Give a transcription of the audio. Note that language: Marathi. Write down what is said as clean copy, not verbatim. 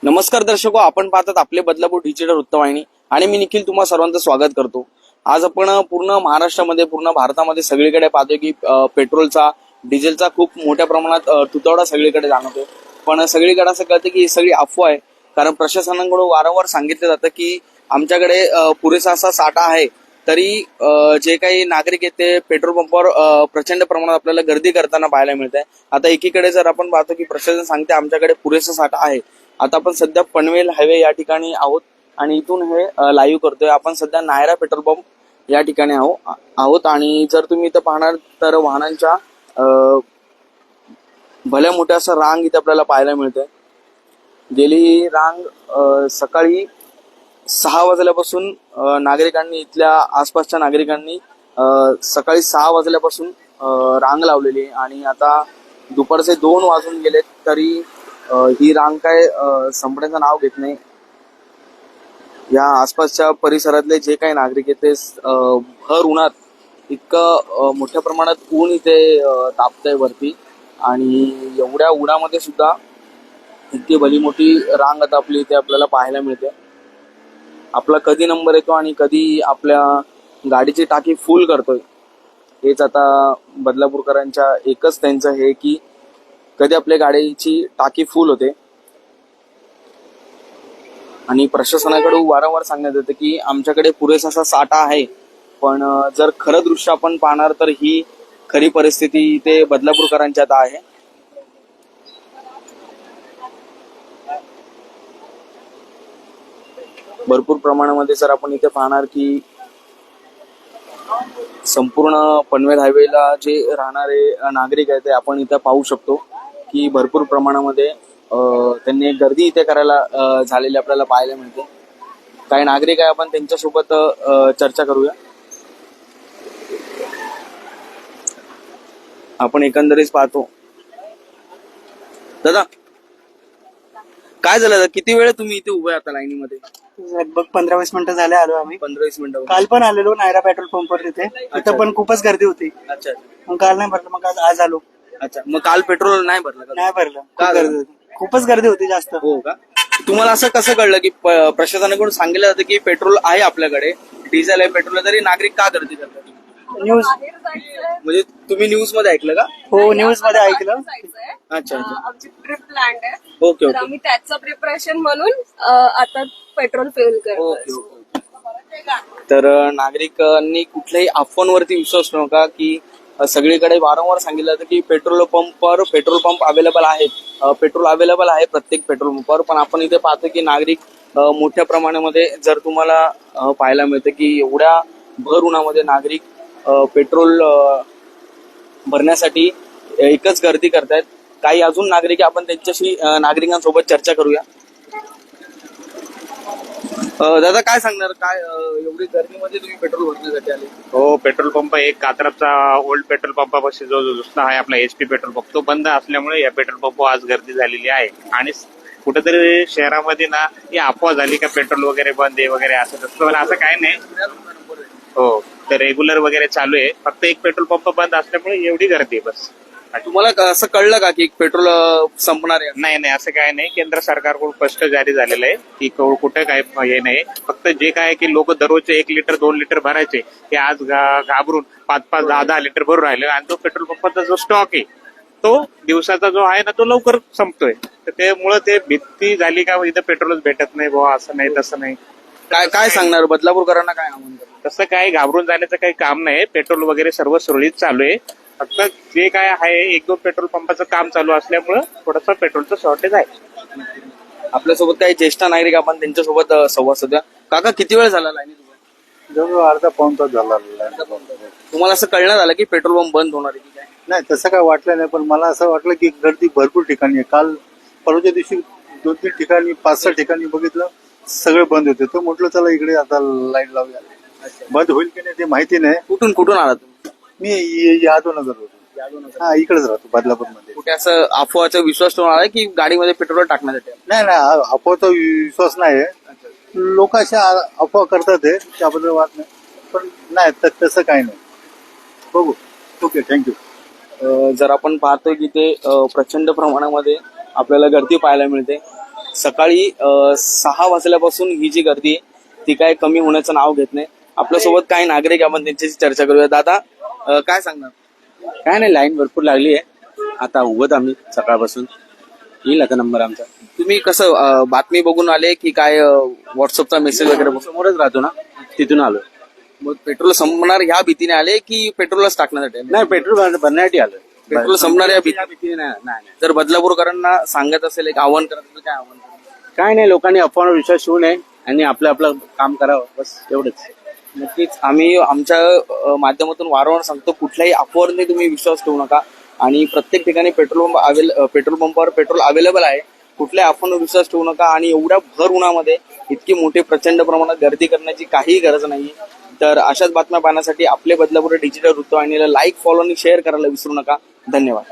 नमस्कार दर्शको, आपण पाहतात आपले बदलापूर डिजिटल वृत्तवाहिनी आणि मी निखिल तुम्हा सर्वांचं स्वागत करतो. आज आपण पूर्ण महाराष्ट्रामध्ये पूर्ण भारतामध्ये सगळीकडे पाहतोय की पेट्रोलचा डिझेलचा खूप मोठ्या प्रमाणात तुटवडा सगळीकडे जाणवतो. पण सगळीकडे असं कळतं की ही सगळी अफवा आहे. कारण प्रशासनाकडून वारंवार सांगितलं जातं की आमच्याकडे पुरेसा असा साठा आहे, तरी जे काही नागरिक आहेत ते पेट्रोल पंपावर प्रचंड प्रमाणात आपल्याला गर्दी करताना पाहायला मिळत आहे. आता एकीकडे जर आपण पाहतो की प्रशासन सांगते आमच्याकडे पुरेसा साठा आहे. आता आपण सध्या पनवेल हायवे या ठिकाणी आहोत आणि इथून हे लाईव्ह करतोय. आपण सध्या नायरा पेट्रोल पंप या ठिकाणी आहोत आणि जर तुम्ही इथं पाहणार तर वाहनांच्या भल्या मोठ्या असं रांग इथे आपल्याला पाहायला मिळते. गेली रांग सकाळी 6 वाजल्यापासून नागरिकांनी इथल्या आसपासच्या नागरिकांनी सकाळी 6 वाजल्यापासून रांग लावलेली आहे आणि आता दुपारचे 2 वाजून गेलेत तरी ही रांग काय संपण्याचं नाव घेत नाही. या आसपासच्या परिसरातले जे काही नागरिक आहेत ते भर उन्हात इतकं मोठ्या प्रमाणात ऊन इथे तापतंय वरती आणि एवढ्या उन्हामध्ये सुद्धा इतकी भली मोठी रांग आता आपली इथे आपल्याला पाहायला मिळते. आपला कधी नंबर येतो आणि कधी आपल्या गाडीची टाकी फुल करतोय हेच आता बदलापूरकरांच्या एकच त्यांचं हे की कधी आपल्या गाडीची टाकी फुल होते. आणि प्रशासनाकडून वारंवार सांगण्यात येतं की आमच्याकडे पुरेसा असा साठा आहे. पण जर खरं दृश्य आपण पाहणार तर ही खरी परिस्थिती इथे बदलापूरकरांच्यात आहे. भरपूर प्रमाणामध्ये जर आपण इथे पाहणार की संपूर्ण पनवेल हायवेला जे राहणारे नागरिक आहेत ते आपण इथे पाहू शकतो की भरपूर प्रमाणामध्ये त्यांनी गर्दी इथे करायला झालेली आपल्याला पाहायला मिळते. काही नागरिक आहे, आपण त्यांच्यासोबत चर्चा करूया. आपण एकंदरीत पाहतो. दादा काय झालं? किती वेळ तुम्ही इथे उभे आता लाईनीमध्ये? लगभग 15-20 मिनिटं झाले आलो आम्ही. 15-20 मिनिटं. काल पण आलेलो नायरा पेट्रोल पंपवर तिथं पण खूपच गर्दी होती. अच्छा. मग काल नाही भरलं, मग आज आलो. अच्छा, मग काल पेट्रोल नाही भरलं का? नाही भरलं, का खूप गर्दी होती, खूपच गर्दी होती जास्त. हो का? तुम्हाला असं कसं कळलं की प्रशासनाकडून सांगितलं जातं की पेट्रोल आहे आपल्याकडे, डिझेल आहे, पेट्रोल आहे, तरी नागरिक का गर्दी करतात? न्यूज म्हणजे तुम्ही न्यूज मध्ये ऐकलं का? हो, न्यूज मध्ये ऐकलं. अच्छा. आमची ट्रिप प्लॅन आहे, ओके तर ओके आम्ही त्याचं प्रिपरेशन म्हणून आता पेट्रोल फिल करतो. Okay okay. तर नागरिकांनी कुठल्याही अफवांवरती विश्वास ठेवू नका की सगळीकडे वारंवार सांगितलं जातं की पेट्रोल पंप अवेलेबल आहेत, पेट्रोल अवेलेबल आहे प्रत्येक पेट्रोल पंपावर. पण आपण इथे पाहतो की नागरिक मोठ्या प्रमाणामध्ये जर तुम्हाला पाहायला मिळतं की एवढ्या भर उन्हामध्ये नागरिक पेट्रोल भरण्यासाठी एकच गर्दी करतायत. काही अजून नागरिक आपण त्यांच्याशी नागरिकांसोबत चर्चा करूया. दादा काय सांगणार, काय एवढी गर्दीमध्ये तुम्ही पेट्रोल भरण्यासाठी आले? हो, पेट्रोल पंप एक कात्रपचा ओल्ड पेट्रोल पंपापाशी जो जुना आहे आपला HP पेट्रोल पंप, तो बंद असल्यामुळे या पेट्रोल पंप आज गर्दी झालेली आहे. आणि कुठेतरी शहरामध्ये ना ही अफवा झाली का पेट्रोल वगैरे बंद आहे वगैरे असं तसं, असं काही नाही. हो, तर रेग्युलर वगैरे चालू आहे, फक्त एक पेट्रोल पंप बंद असल्यामुळे एवढी गर्दी आहे बस. तुम्हाला असं कळलं का की पेट्रोल संपणार आहे? नाही, असं काय नाही. केंद्र सरकारकडून स्पष्ट जारी झालेलं आहे की कुठे काय हे नाही. फक्त जे काय की लोक दररोजचे 1 लिटर 2 लिटर भरायचे ते आज घाबरून 5-5, 10-10 लिटर भरून राहिले. आणि तो पेट्रोल पंपाचा जो स्टॉक आहे तो दिवसाचा जो आहे ना तो लवकर संपतोय. तर त्यामुळे ते भीती झाली का इथं पेट्रोलच भेटत नाही बुवा, असं नाही तसं नाही. काय सांगणार बदलापूरकरांना, काय आव्हान करणार? तसं काही घाबरून जाण्याचं काही काम नाही. पेट्रोल वगैरे सर्व सुरळीत चालू आहे. फक्त जे काय आहे 1-2 पेट्रोल पंपाचं काम चालू असल्यामुळं थोडंसं पेट्रोलचं शॉर्टेज आहे. आपल्यासोबत काही ज्येष्ठ नागरिक आपण त्यांच्यासोबत संवाद साधूया. काका किती वेळ झाला लाईनीत उभे? जवळ अर्धा पाऊण तास झाला. तुम्हाला असं कळण्यात आलं की पेट्रोल पंप बंद होणार आहे की काय? नाही, तसं काय वाटलं नाही, पण मला असं वाटलं की गर्दी भरपूर ठिकाणी आहे. काल परवाच्या दिवशी 2-3 ठिकाणी 5-6 ठिकाणी बघितलं सगळे बंद होते. तर म्हटलं चला इकडे आता लाईन लावूया. बंद होईल की नाही ते माहिती नाही. कुठून आला तुम्ही? मी यादवनगर होतो. हा, इकडेच राहतो बदलापूरमध्ये. कुठे असं अफवाचा विश्वास ठेवून आलाय की गाडीमध्ये पेट्रोल टाकण्यासाठी? नाही, अफवाचा विश्वास नाही. लोक अशा अफवा करतात आहे, त्याबद्दल वाद नाही. पण नाही, तसं काही नाही. बघू. Okay, thank you. जर आपण पाहतोय की ते प्रचंड प्रमाणामध्ये आपल्याला गर्दी पाहायला मिळते. सकाळी 6 वाजल्यापासून ही जी गर्दी आहे ती काय कमी होण्याचं नाव घेत नाही. आपल्यासोबत काही नागरिक आहे, आपण त्यांच्याशी चर्चा करूया. दादा, काय सांगणार? काय नाही, लाईन भरपूर लागली आहे. आता उभत आम्ही सकाळपासून, येईल आता नंबर आमचा. तुम्ही कसं बातमी बघून आले की काय व्हॉट्सअपचा मेसेज वगैरे बघून? समोरच राहतो ना, तिथून आलो. मग पेट्रोल संपणार ह्या भीतीने आले की पेट्रोलच टाकण्यासाठी आले? नाही, पेट्रोल भरण्यासाठी आलो. पेट्रोल संपणार या भीती. भीतीने नाही, नाही. जर बदलापूरकरांना सांगत असेल, एक आव्हान करत असेल, काय आव्हान कराल? काय नाही, लोकांनी अफवावर विश्वास ठेवू नये आणि आपलं आपलं काम करावं, बस एवढंच. नक्कीच आम्ही आमच्या माध्यमातून वारंवार सांगतो, कुठल्याही अफवावरती तुम्ही विश्वास ठेवू नका आणि प्रत्येक ठिकाणी पेट्रोल पंपावर पेट्रोल अवेलेबल आहे. कुठल्याही अफवांवर विश्वास ठेवू नका आणि एवढ्या भर उन्हामध्ये इतकी मोठी प्रचंड प्रमाणात गर्दी करण्याची काही गरज नाहीये. तर अशाच बातम्या पाहण्यासाठी आपले बदलापूर डिजिटल वृत्तवाहिनीला लाईक, फॉलो आणि शेअर करायला विसरू नका. धन्यवाद.